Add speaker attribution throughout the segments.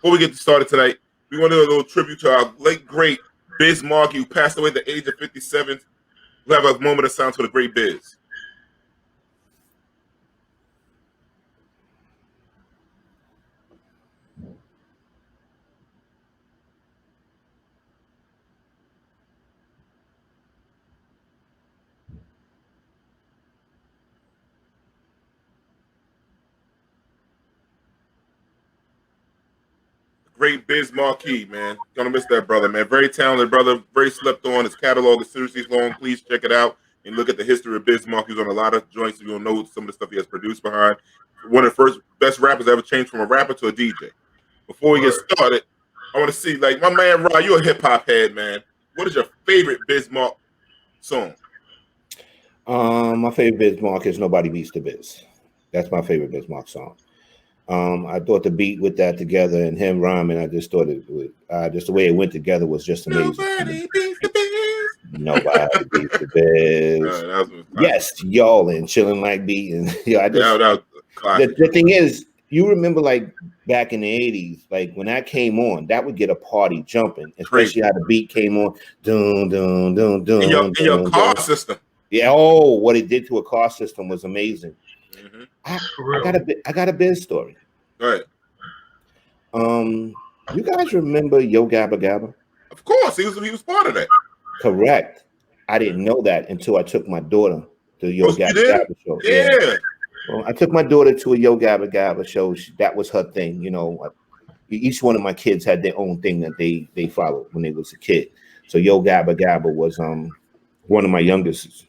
Speaker 1: before we get started tonight, we want to do a little tribute to our late great Biz Markie, who passed away at the age of 57. We'll have a moment of silence for the great Biz. Great Biz Markie, man. Gonna miss that brother, man. Very talented brother, very slept on. His catalog is seriously long. Please check it out and look at the history of Biz Markie. He's on a lot of joints. You'll know some of the stuff he has produced behind. One of the first best rappers ever changed from a rapper to a DJ. Before we get started, I want to see, like, my man Rod, you're a hip hop head, man. What is your favorite Biz Markie song?
Speaker 2: My favorite Biz Markie is Nobody Beats the Biz. That's my favorite Biz Markie song. I thought the beat with that together and him rhyming, I just thought it was just the way it went together was just amazing.
Speaker 1: Nobody beats the Biz.
Speaker 2: Nobody beats the Biz. Yes, y'all and chilling like beat and the thing is, you remember like back in the 80s, like when that came on, that would get a party jumping, especially how the beat came on. Dun dun dun dun.
Speaker 1: In your car system.
Speaker 2: Yeah. Oh, what it did to a car system was amazing.
Speaker 1: Mm-hmm.
Speaker 2: I got a Biz story.
Speaker 1: Go ahead.
Speaker 2: You guys remember Yo Gabba Gabba?
Speaker 1: Of course, he was part of that.
Speaker 2: Correct. I didn't know that until I took my daughter to Yo Gabba Gabba show.
Speaker 1: Yeah.
Speaker 2: Well, I took my daughter to a Yo Gabba Gabba show. That was her thing. You know, each one of my kids had their own thing that they followed when they was a kid. So Yo Gabba Gabba was one of my youngest.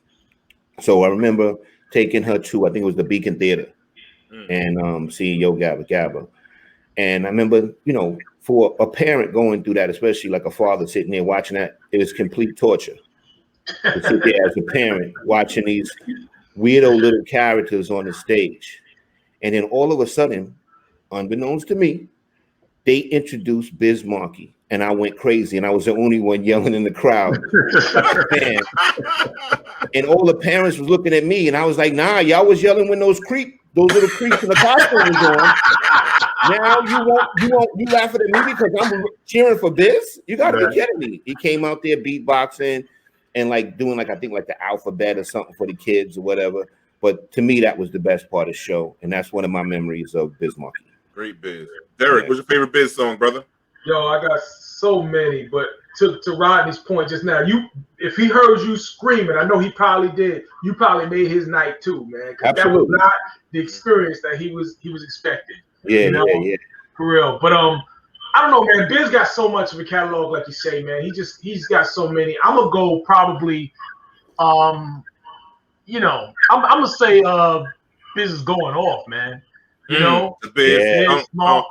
Speaker 2: So I remember taking her to, I think it was the Beacon Theater, and seeing Yo Gabba Gabba. And I remember, you know, for a parent going through that, especially like a father sitting there watching that, it was complete torture to sit there as a parent watching these weirdo little characters on the stage. And then all of a sudden, unbeknownst to me, they introduced Biz Markie. And I went crazy, and I was the only one yelling in the crowd. And all the parents was looking at me, and I was like, "Nah, y'all was yelling when those little creeps in the costume was on. Now you laughing at me because I'm cheering for Biz? You got to be kidding me!" He came out there beatboxing and like doing like I think like the alphabet or something for the kids or whatever. But to me, that was the best part of the show, and that's one of my memories of Biz Markie.
Speaker 1: Great Biz. Derek, what's your favorite Biz song, brother?
Speaker 3: Yo, I got so many, but to Rodney's point just now, if he heard you screaming, I know he probably did. You probably made his night too, man. Because that was not the experience that he was expecting.
Speaker 2: Yeah,
Speaker 3: you know?
Speaker 2: yeah,
Speaker 3: for real. But I don't know, man. Biz got so much of a catalog, like you say, man. He's got so many. I'm gonna go probably, you know, I'm gonna say Biz is going off, man. You know,
Speaker 1: the Biz,
Speaker 3: going off.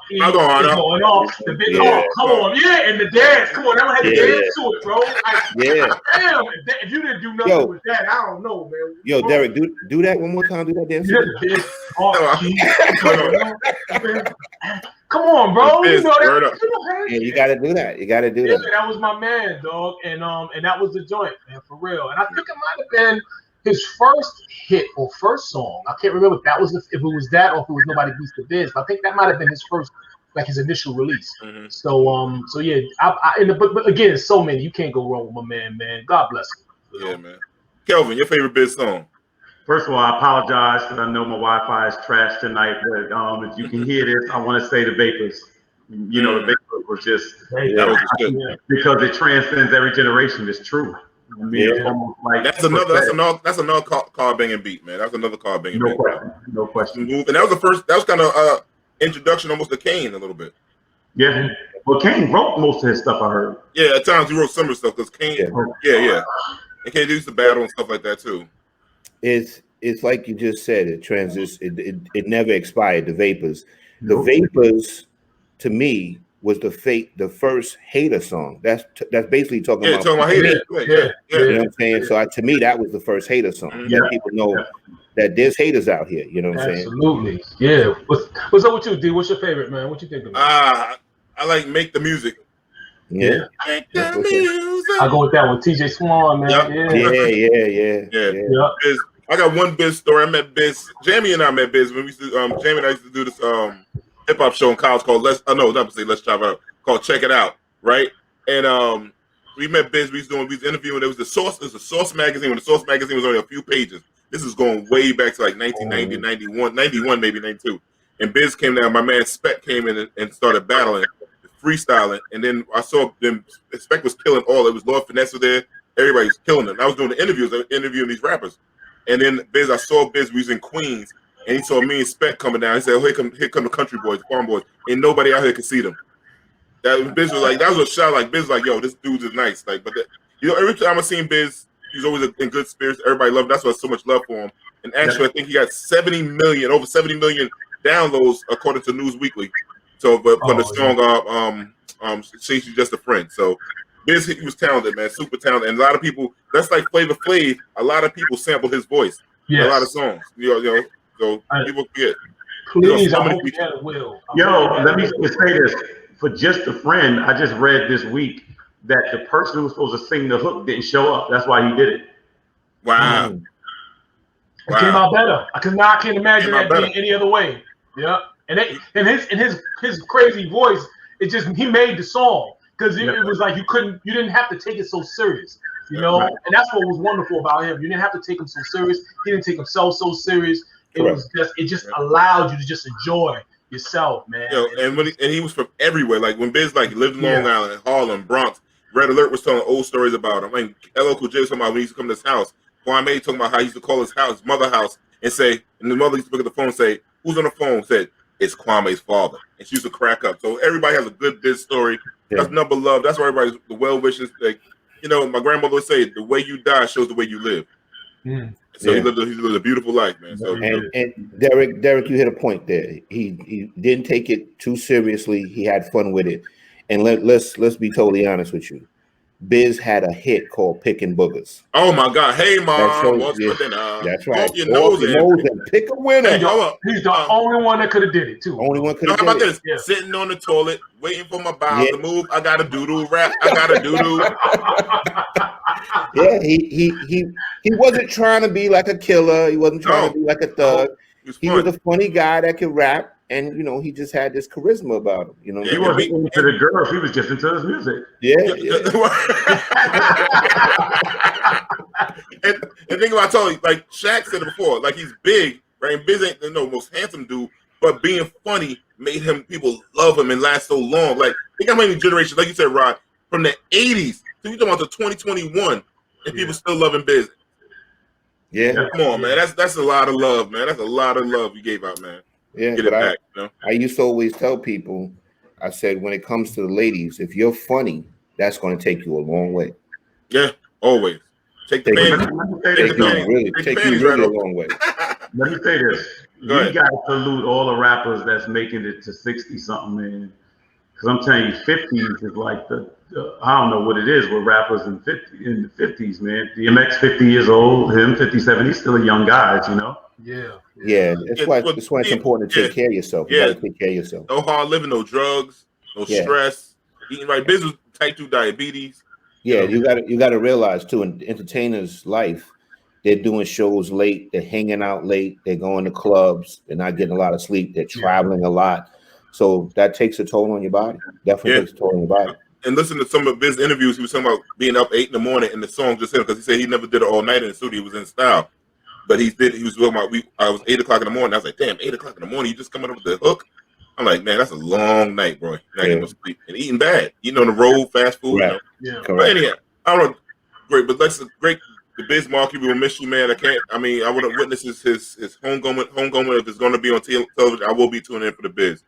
Speaker 3: The Biz, come on, and the dance, come on, that one had to dance to it, bro. Like, damn, if you didn't do nothing with that, I don't know, man.
Speaker 2: Yo, Derek, do that one more time. Do that dance.
Speaker 3: Come on, bro. You know
Speaker 2: that. Yeah, you got to do that. You got to do that.
Speaker 3: That was my man, dog, and that was the joint, man, for real. And I think it might have been his first hit or first song. I can't remember if that was if it was that or if it was Nobody Beats the Biz. But I think that might have been his first, like his initial release. Mm-hmm. So yeah. But again, so many. You can't go wrong with my man. God bless him.
Speaker 1: Yeah, man. Kelvin, your favorite Biz song?
Speaker 4: First of all, I apologize because I know my Wi-Fi is trashed tonight. But if you can hear this, I want to say the Vapors. You know, the Vapors was just because it transcends every generation. It's true. I mean, it's almost like
Speaker 1: that's another car banging beat, man. That's another car banging beat.
Speaker 4: No question.
Speaker 1: And that was kind of introduction almost to Kane a little bit.
Speaker 4: Yeah. Well, Kane wrote most of his stuff, I heard.
Speaker 1: Yeah, at times he wrote similar stuff because Kane, yeah. And Kane used to battle and stuff like that too.
Speaker 2: It's like you just said, it never expired, the Vapors. The Vapors, to me, was the first Hater song. That's basically talking about
Speaker 1: Hater.
Speaker 2: Yeah. You know what I'm saying? So to me, that was the first Hater song. Let people know that there's haters out here. You know what I'm saying?
Speaker 3: Absolutely. Yeah. What's up with you, D? What's your favorite, man? What you think about?
Speaker 1: I like Make the Music.
Speaker 2: Yeah.
Speaker 1: Make the music.
Speaker 3: I go with that one. TJ Swan, man.
Speaker 2: Yeah.
Speaker 1: I got one Biz story. I met Biz. Jamie and I met Biz when we used to. Jamie and I used to do this hip hop show in college called Let's Chop It Up, called Check It Out, right? And we met Biz. We was interviewing. It was the Source. It was the Source magazine. When the Source magazine was only a few pages. This is going way back to like 1990, 91, maybe 92. And Biz came down. My man Spec came in and started battling, freestyling. And then I saw them. Spec was killing all. It was Lord Finesse there. Everybody was killing them. I was doing the interviews, interviewing these rappers. And then Biz, I saw Biz. We was in Queens, and he saw me and Spec coming down. He said, "Oh, here come the country boys, farm boys." And nobody out here could see them. That Biz was like, that was a shot. Like Biz, was like, "Yo, this dude is nice." Like, but every time I seen Biz, he's always in good spirits. Everybody loved him. That's why so much love for him. And actually, I think he got over 70 million downloads according to News Weekly. So, but for the song, "She's Just a Friend." So, Biz, he was talented, man, super talented. And a lot of people, that's like Flavor Flav. A lot of people sample his voice. Yes. A lot of songs, so people forget.
Speaker 3: Please, I hope you had a will.
Speaker 4: Let me just say this. For Just a Friend, I just read this week that the person who was supposed to sing the hook didn't show up. That's why he did it.
Speaker 1: Wow.
Speaker 3: It came out better. I can't imagine that being any other way. Yeah. And his crazy voice, he made the song. Because it was like you didn't have to take it so serious, and that's what was wonderful about him. You didn't have to take him so serious. He didn't take himself so serious. It just allowed you to just enjoy yourself, man.
Speaker 1: And he was from everywhere. Like when Biz lived in Long Island, Harlem, Bronx. Red Alert was telling old stories about him. I mean, LL Cool J was talking about when he used to come to his house. Kwame talking about how he used to call his mother house, and the mother used to pick up the phone and say, "Who's on the phone?" Said, "It's Kwame's father," and she used to crack up. So everybody has a good Biz story. That's number love. That's why everybody's the well wishes. Like, my grandmother would say, "The way you die shows the way you live." So he lived a beautiful life, man. So
Speaker 2: and Derek, you hit a point there. He didn't take it too seriously. He had fun with it. And let's be totally honest with you. Biz had a hit called "Picking Boogers."
Speaker 1: Oh my God! Hey mom, what's for dinner?
Speaker 2: That's right.
Speaker 1: Off your nose
Speaker 2: and pick a winner.
Speaker 3: He's the only one that could have did it too.
Speaker 2: Only one could have
Speaker 1: did
Speaker 2: it.
Speaker 1: This? Sitting on the toilet, waiting for my bowels to move. I got a doodle rap. I got a doodle.
Speaker 2: Yeah, he wasn't trying to be like a killer. He wasn't trying to be like a thug. He was a funny guy that could rap. And he just had this charisma about him.
Speaker 4: He wasn't into the girls; he was just into his music.
Speaker 1: and think about Tony, like Shaq said it before, like he's big, right? And Biz ain't the most handsome dude, but being funny made people love him and last so long. Like think how many generations, like you said, Rod, from the '80s to you talking about the 2021, and people still loving Biz.
Speaker 2: Yeah,
Speaker 1: come on, man. That's a lot of love, man. That's a lot of love you gave out, man.
Speaker 2: Yeah,
Speaker 1: get it back.
Speaker 2: I used to always tell people, I said, when it comes to the ladies, if you're funny, that's going to take you a long way.
Speaker 1: Yeah, always. Take you really
Speaker 2: a long way.
Speaker 4: Let me say this. You got to salute all the rappers that's making it to 60-something, man. Because I'm telling you, 50s is like I don't know what it is with rappers in the 50s, man. DMX 50 years old, him 57, he's still a young guy,
Speaker 2: Yeah, that's why it's important to take care of yourself. You gotta take care of yourself.
Speaker 1: No hard living, no drugs, no stress, eating right. Business, type 2 diabetes.
Speaker 2: Yeah, you gotta realize too, in entertainers' life, they're doing shows late, they're hanging out late, they're going to clubs, they're not getting a lot of sleep, they're traveling a lot. So that takes a toll on your body. Definitely takes a toll on your body.
Speaker 1: And listen to some of Biz's interviews, he was talking about being up 8 a.m. and the song just him because he said he never did it all night in the studio. He was in style. But he was talking about I was 8 o'clock in the morning. I was like, damn, 8 o'clock in the morning, you just coming up with the hook? I'm like, man, that's a long night, bro. You're not getting no sleep. And eating bad. Eating on the road, fast food.
Speaker 2: Right.
Speaker 1: But anyhow, I don't know. Great, but let's great the Biz Markie, we will miss you, man. I want to witness his homegoing if it's gonna be on television. I will be tuning in for the Biz.